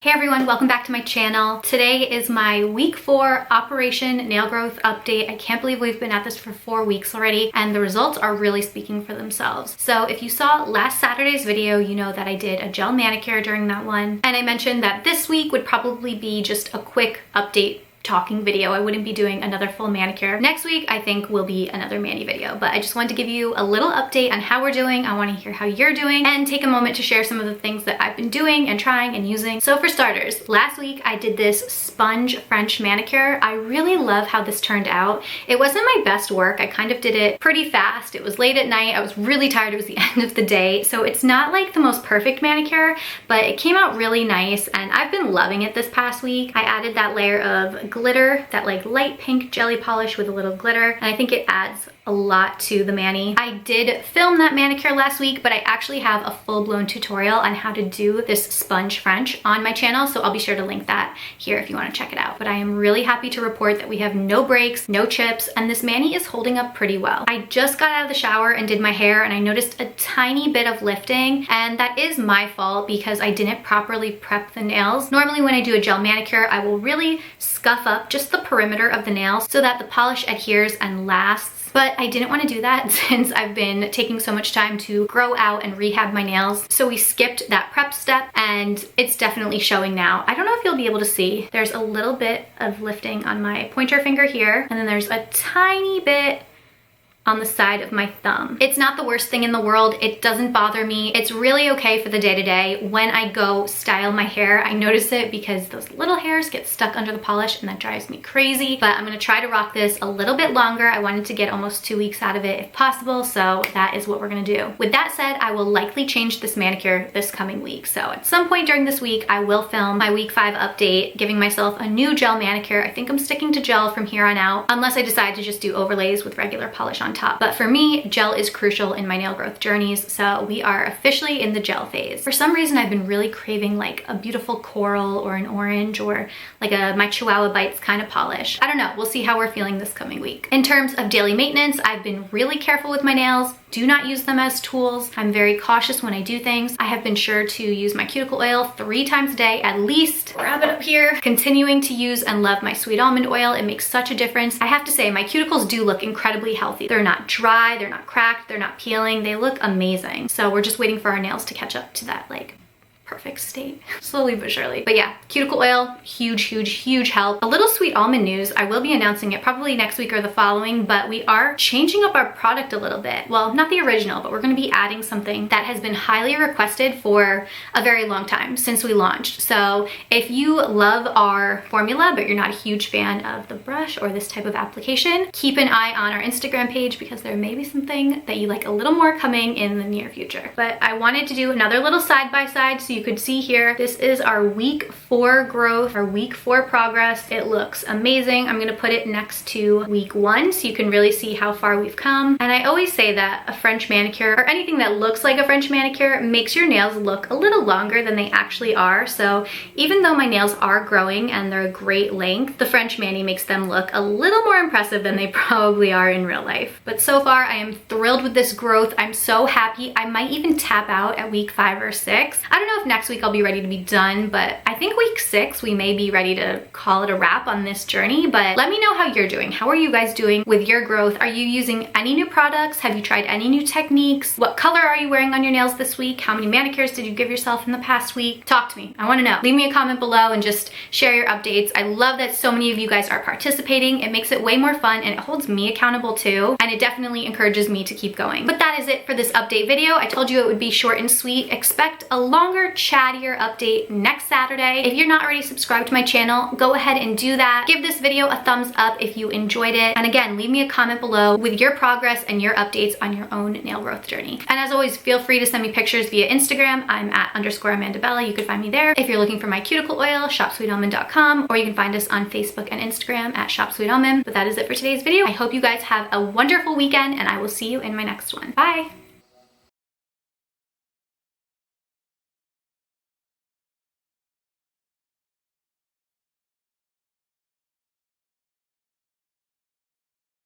Hey everyone, welcome back to my channel. Today is my week 4 Operation Nail Growth update. I can't believe we've been at this for 4 weeks already and the results are really speaking for themselves. So if you saw last Saturday's video, you know that I did a gel manicure during that one. And I mentioned that this week would probably be just a quick update talking video. I wouldn't be doing another full manicure. Next week, I think will be another mani video, but I just wanted to give you a little update on how we're doing. I want to hear how you're doing and take a moment to share some of the things that I've been doing and trying and using. So for starters, last week I did this sponge French manicure. I really love how this turned out. It wasn't my best work. I kind of did it pretty fast. It was late at night. I was really tired. It was the end of the day. So it's not like the most perfect manicure, but it came out really nice and I've been loving it this past week. I added that layer of glitter, that like light pink jelly polish with a little glitter, and I think it adds a lot to the mani. I did film that manicure last week, but I actually have a full-blown tutorial on how to do this sponge French on my channel, so I'll be sure to link that here if you want to check it out. But I am really happy to report that we have no breaks, no chips, and this mani is holding up pretty well. I just got out of the shower and did my hair, and I noticed a tiny bit of lifting, and that is my fault because I didn't properly prep the nails. Normally when I do a gel manicure, I will really scuff up just the perimeter of the nails so that the polish adheres and lasts. But I didn't want to do that since I've been taking so much time to grow out and rehab my nails. So we skipped that prep step and it's definitely showing now. I don't know if you'll be able to see. There's a little bit of lifting on my pointer finger here, and then there's a tiny bit on the side of my thumb. It's not the worst thing in the world. It doesn't bother me. It's really okay for the day-to-day. When I go style my hair, I notice it because those little hairs get stuck under the polish and that drives me crazy. But I'm gonna try to rock this a little bit longer. I wanted to get almost 2 weeks out of it if possible, so that is what we're gonna do. With that said, I will likely change this manicure this coming week. So at some point during this week, I will film my week 5 update, giving myself a new gel manicure. I think I'm sticking to gel from here on out, unless I decide to just do overlays with regular polish on top. But for me, gel is crucial in my nail growth journeys, so we are officially in the gel phase. For some reason, I've been really craving like a beautiful coral or an orange or like my Chihuahua Bites kind of polish. I don't know, we'll see how we're feeling this coming week. In terms of daily maintenance, I've been really careful with my nails. Do not use them as tools. I'm very cautious when I do things. I have been sure to use my cuticle oil 3 times a day at least. Wrap it up here. Continuing to use and love my sweet almond oil. It makes such a difference. I have to say, my cuticles do look incredibly healthy. They're not dry, they're not cracked, they're not peeling. They look amazing. So we're just waiting for our nails to catch up to that like perfect state, slowly but surely. But yeah, cuticle oil, huge help. A little sweet almond news. I will be announcing it probably next week or the following, but we are changing up our product a little bit. Well, not the original, but we're going to be adding something that has been highly requested for a very long time since we launched. So if you love our formula, but you're not a huge fan of the brush or this type of application, keep an eye on our Instagram page because there may be something that you like a little more coming in the near future. But I wanted to do another little side-by-side so you could see here. This is our week 4 growth, our week 4 progress. It looks amazing. I'm gonna put it next to week 1 so you can really see how far we've come. And I always say that a French manicure or anything that looks like a French manicure makes your nails look a little longer than they actually are. So even though my nails are growing and they're a great length, the French mani makes them look a little more impressive than they probably are in real life. But so far I am thrilled with this growth. I'm so happy. I might even tap out at week 5 or 6. I don't know if next week I'll be ready to be done, but I think week 6 we may be ready to call it a wrap on this journey. But let me know how you're doing. How are you guys doing with your growth? Are you using any new products? Have you tried any new techniques? What color are you wearing on your nails this week? How many manicures did you give yourself in the past week? Talk to me. I want to know. Leave me a comment below and just share your updates. I love that so many of you guys are participating. It makes it way more fun and it holds me accountable too, and it definitely encourages me to keep going. But that is it for this update video. I told you it would be short and sweet. Expect a longer, chattier update next Saturday. If you're not already subscribed to my channel, go ahead and do that. Give this video a thumbs up if you enjoyed it. And again, leave me a comment below with your progress and your updates on your own nail growth journey. And as always, feel free to send me pictures via Instagram. I'm at _AmandaBella. You can find me there. If you're looking for my cuticle oil, shopsweetalmond.com, or you can find us on Facebook and Instagram at shopsweetalmond. But that is it for today's video. I hope you guys have a wonderful weekend and I will see you in my next one. Bye.